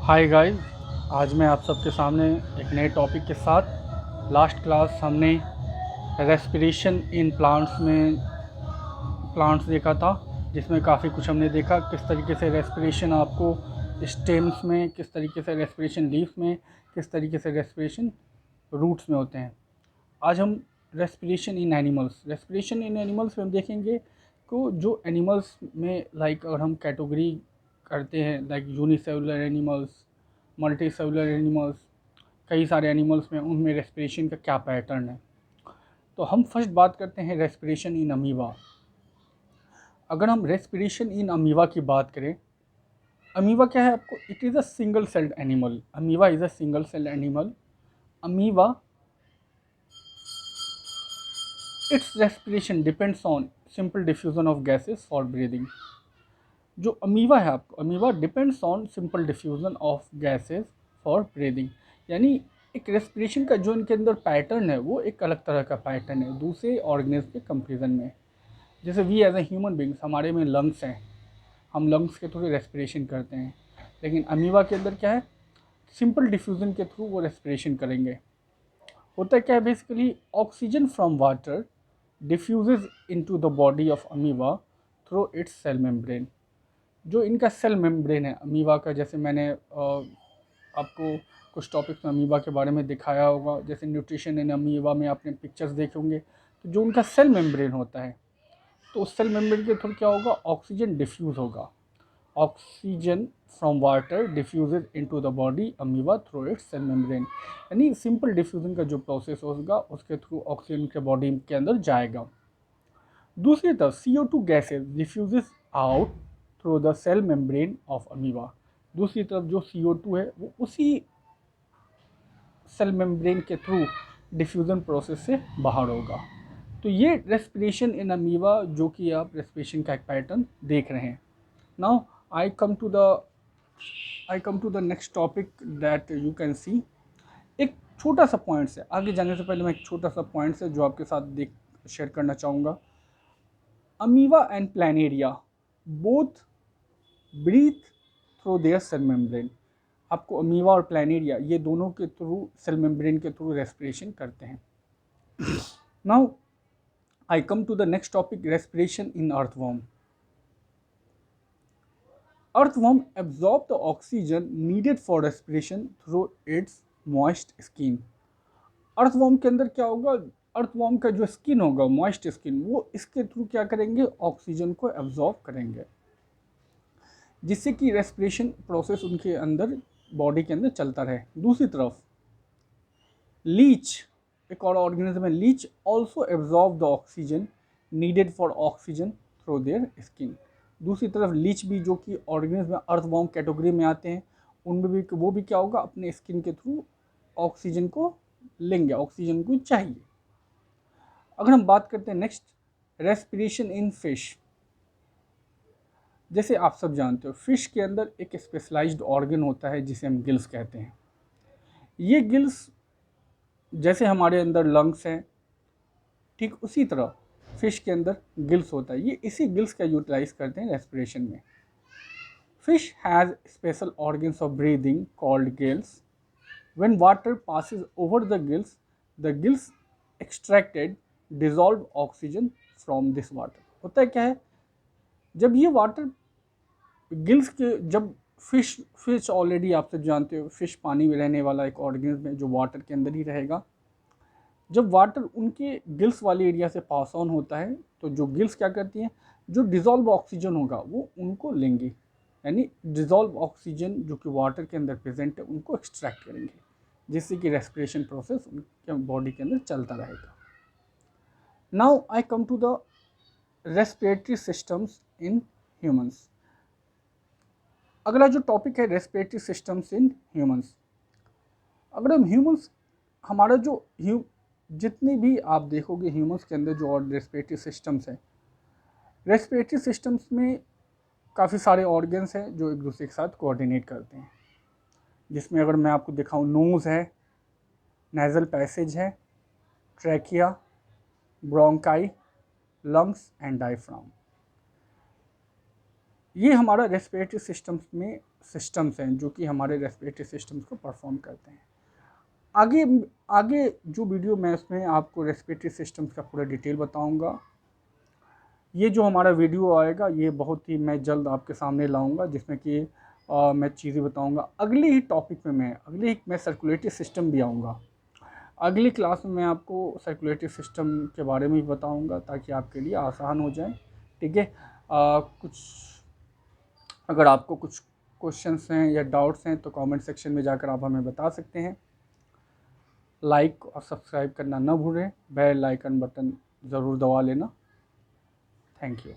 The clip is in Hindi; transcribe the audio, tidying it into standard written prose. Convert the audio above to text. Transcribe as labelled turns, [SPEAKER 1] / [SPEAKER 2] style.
[SPEAKER 1] हाय गाइस, आज मैं आप सबके सामने एक नए टॉपिक के साथ। लास्ट क्लास हमने रेस्पिरेशन इन प्लांट्स देखा था, जिसमें काफ़ी कुछ हमने देखा। किस तरीके से रेस्पिरेशन आपको स्टेम्स में, किस तरीके से रेस्पिरेशन लीफ में, किस तरीके से रेस्पिरेशन रूट्स में होते हैं। आज हम रेस्पिरेशन इन एनिमल्स में हम देखेंगे को जो एनिमल्स में अगर हम कैटेगरी करते हैं unicellular animals, multi cellular animals, कई सारे एनिमल्स में उनमें रेस्पिरेशन का क्या पैटर्न है। तो हम फर्स्ट बात करते हैं रेस्पिरेशन इन अमीबा। अगर हम रेस्पिरेशन इन अमीबा की बात करें, अमीबा क्या है आपको, it is a single celled animal. Amoeba is a single celled animal. Amoeba it's respiration depends on simple diffusion of gases for breathing. जो अमीबा है आपको, amoeba depends on simple diffusion of gases for breathing. यानी एक रेस्पिरेशन का जो इनके अंदर पैटर्न है वो एक अलग तरह का पैटर्न है दूसरे ऑर्गेनिज्म के कंपेरिजन में। जैसे we as a human beings, हमारे में लंग्स हैं, हम लंग्स के थ्रू रेस्पिरेशन करते हैं, लेकिन अमीबा के अंदर क्या है, सिंपल डिफ्यूजन के थ्रू वो रेस्पिरेशन करेंगे। होता क्या है basically, oxygen from water diffuses into the body of amoeba through its cell membrane. जो इनका सेल मेम्ब्रेन है अमीबा का, जैसे मैंने आपको कुछ टॉपिक्स में अमीबा के बारे में दिखाया होगा, जैसे न्यूट्रिशन इन अमीबा में आपने पिक्चर्स देखे होंगे। तो जो उनका सेल मेम्ब्रेन होता है, तो उस सेल मेम्ब्रेन के थ्रू क्या होगा, ऑक्सीजन डिफ्यूज़ होगा। Oxygen from water diffuses into the body amoeba through its cell membrane. यानी सिंपल डिफ्यूजन का जो प्रोसेस होगा उसके थ्रू ऑक्सीजन के बॉडी के अंदर जाएगा। दूसरी तरफ CO2 gases diffuses out through the cell membrane of amoeba. दूसरी तरफ जो CO2 है वो उसी सेल मेम्ब्रेन के थ्रू डिफ्यूज़न प्रोसेस से बाहर होगा। तो ये रेस्पिरेशन इन अमीबा, जो कि आप रेस्पिरेशन का एक पैटर्न देख रहे हैं। Now I come to the next topic that you can see. एक छोटा सा पॉइंट्स है, आगे जाने से पहले मैं एक छोटा सा पॉइंट्स है जो आपके साथ शेयर करना चाहूँगा। Amoeba and planaria both breathe through their cell membrane. आपको अमीबा और प्लानेरिया ये दोनों के थ्रू सेल मेम्ब्रेन के थ्रू रेस्पिरेशन करते हैं। Now I come to the next topic, respiration in earthworm. Earthworm absorb the oxygen needed for respiration through its moist skin. Earthworm के अंदर क्या होगा, अर्थवर्म का जो स्किन होगा, मॉइस्ट स्किन, वो इसके थ्रू क्या करेंगे, ऑक्सीजन को एब्जॉर्ब करेंगे, जिससे कि रेस्पिरेशन प्रोसेस उनके अंदर बॉडी के अंदर चलता रहे। दूसरी तरफ लीच, एक और ऑर्गेनिज्म है leech, also absorb the oxygen needed for oxygen through their skin. दूसरी तरफ लीच भी, जो कि ऑर्गेनिज्म अर्थवर्म कैटेगरी में आते हैं, उनमें भी वो भी क्या होगा, अपने स्किन के थ्रू ऑक्सीजन को लेंगे, ऑक्सीजन को चाहिए। अगर हम बात करते हैं नेक्स्ट, रेस्पिरेशन इन फिश। जैसे आप सब जानते हो फिश के अंदर एक स्पेशलाइज्ड ऑर्गन होता है जिसे हम गिल्स कहते हैं। ये गिल्स जैसे हमारे अंदर लंग्स हैं, ठीक उसी तरह फिश के अंदर गिल्स होता है। ये इसी गिल्स का यूटिलाइज करते हैं रेस्पिरेशन में। Fish has special organs of breathing called gills. When water passes over the gills extracted dissolve oxygen from this water. होता है क्या है, जब ये वाटर गिल्स के, जब फिश ऑलरेडी आप सब जानते हो फिश पानी में रहने वाला एक ऑर्गेनिज्म है जो वाटर के अंदर ही रहेगा। जब वाटर उनके गिल्स वाले एरिया से पास ऑन होता है तो जो गिल्स क्या करती हैं, जो डिज़ोल्व ऑक्सीजन होगा वो उनको लेंगे, यानी डिज़ोल्व ऑक्सीजन जो कि वाटर के अंदर प्रेजेंट है उनको एक्सट्रैक्ट करेंगे, जिससे कि रेस्पिरेशन प्रोसेस उनके बॉडी के अंदर चलता रहेगा। Now I come to the respiratory systems in humans. अगला जो टॉपिक है रेस्पिरेटरी सिस्टम्स इन ह्यूमंस। अगर हम ह्यूमंस, हमारा जो जितने भी आप देखोगे ह्यूमंस के अंदर जो और रेस्पिरेटरी सिस्टम्स हैं, रेस्पिरेटरी सिस्टम्स में काफ़ी सारे ऑर्गन्स हैं जो एक दूसरे के साथ कोऑर्डिनेट करते हैं, जिसमें अगर मैं आपको दिखाऊं, नोज़ है, नेज़ल पैसेज है, trachea, bronchi, lungs and diaphragm. ये हमारा रेस्पिरेटरी सिस्टम्स में सिस्टम्स हैं जो कि हमारे रेस्पिरेटरी सिस्टम्स को परफॉर्म करते हैं। आगे आगे जो वीडियो मैं उसमें आपको रेस्पिरेटरी सिस्टम्स का पूरा डिटेल बताऊंगा। ये जो हमारा वीडियो आएगा ये बहुत ही मैं जल्द आपके सामने लाऊंगा, जिसमें कि मैं चीज़ें बताऊंगा। अगले ही टॉपिक में मैं सर्कुलेटरी सिस्टम भी आऊँगा। अगली क्लास में मैं आपको सर्कुलेटरी सिस्टम के बारे में भी बताऊंगा ताकि आपके लिए आसान हो जाए। ठीक है, कुछ अगर आपको कुछ क्वेश्चंस हैं या डाउट्स हैं तो कमेंट सेक्शन में जाकर आप हमें बता सकते हैं। लाइक और सब्सक्राइब करना न भूलें, बेल आइकन बटन ज़रूर दबा लेना। Thank you.